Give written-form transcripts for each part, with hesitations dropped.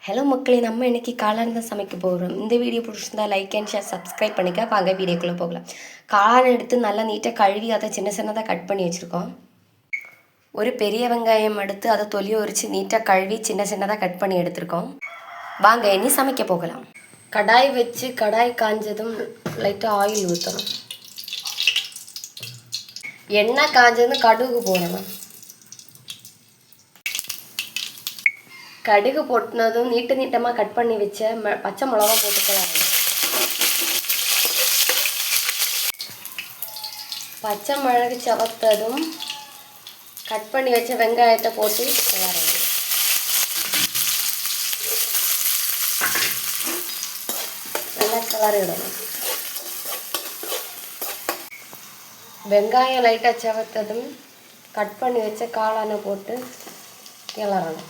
Hello மக்களே, நம்ம இன்றைக்கி காளான் தான் சமைக்க போகிறோம். இந்த வீடியோ பிடிச்சிருந்தா லைக் அண்ட் ஷேர் சப்ஸ்கிரைப் பண்ணிக்க. வாங்க வீடியோக்குள்ளே போகலாம். காளான் எடுத்து நல்லா நீட்டாக கழுவி அதை சின்ன சின்னதாக கட் பண்ணி வச்சுருக்கோம். ஒரு பெரிய வெங்காயம் எடுத்து அதை தொலியை உரித்து நீட்டாக கழுவி சின்ன சின்னதாக கட் பண்ணி எடுத்துருக்கோம். வாங்க இனி சமைக்க போகலாம். கடாய் வச்சு கடாய் காஞ்சதும் லைட்டாக ஆயில் ஊற்றணும். எண்ணெய் காஞ்சதும் கடுகு போடணும். கடுகு போட்டினதும் நீட்டமாக கட் பண்ணி வச்ச பச்சை மிளகா போட்டுக்கலாம். பச்சை மிளகு சவத்ததும் கட் பண்ணி வச்ச வெங்காயத்தை போட்டு கிளறணும். நல்லா கிளறிடணும். வெங்காயம் லைட்டாக சவத்ததும் கட் பண்ணி வச்ச காளானை போட்டு கிளறணும்.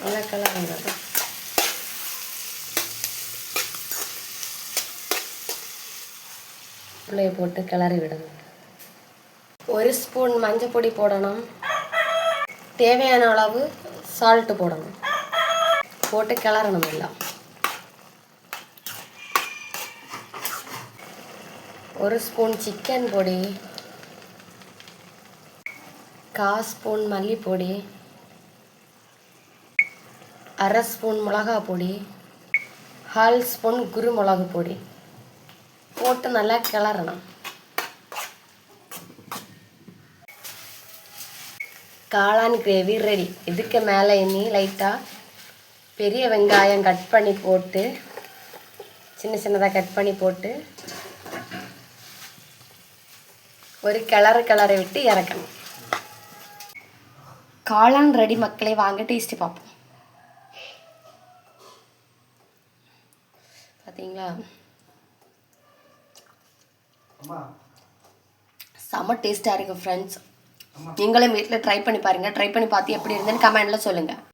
நல்லா கிளறணும். பிள்ளைய போட்டு கிளறி விடணும். 1 ஸ்பூன் மஞ்சள் பொடி போடணும். தேவையான அளவு சால்ட்டு போடணும். போட்டு கிளறணும். எல்லாம் 1 ஸ்பூன் சிக்கன் பொடி, 1/4 ஸ்பூன் மல்லிப்பொடி, 1/2 ஸ்பூன் மிளகா பொடி, 1/2 ஸ்பூன் குருமிளகு பொடி போட்டு நல்லா கிளறணும். காளான் கிரேவி ரெடி. இதுக்கு மேலே இனி லைட்டாக பெரிய வெங்காயம் கட் பண்ணி போட்டு சின்ன சின்னதாக கட் பண்ணி போட்டு ஒரு கிளறி விட்டு இறக்கணும். காளான் ரெடி மக்களே, வாங்க டேஸ்ட்டு பார்ப்போம். பார்த்தீங்களா, செம்ம டேஸ்ட்டாக இருக்குது ஃப்ரெண்ட்ஸ். நீங்களும் வீட்டில் ட்ரை பண்ணி பாருங்கள். ட்ரை பண்ணி பார்த்து எப்படி இருந்ததுன்னு கமெண்டில் சொல்லுங்கள்.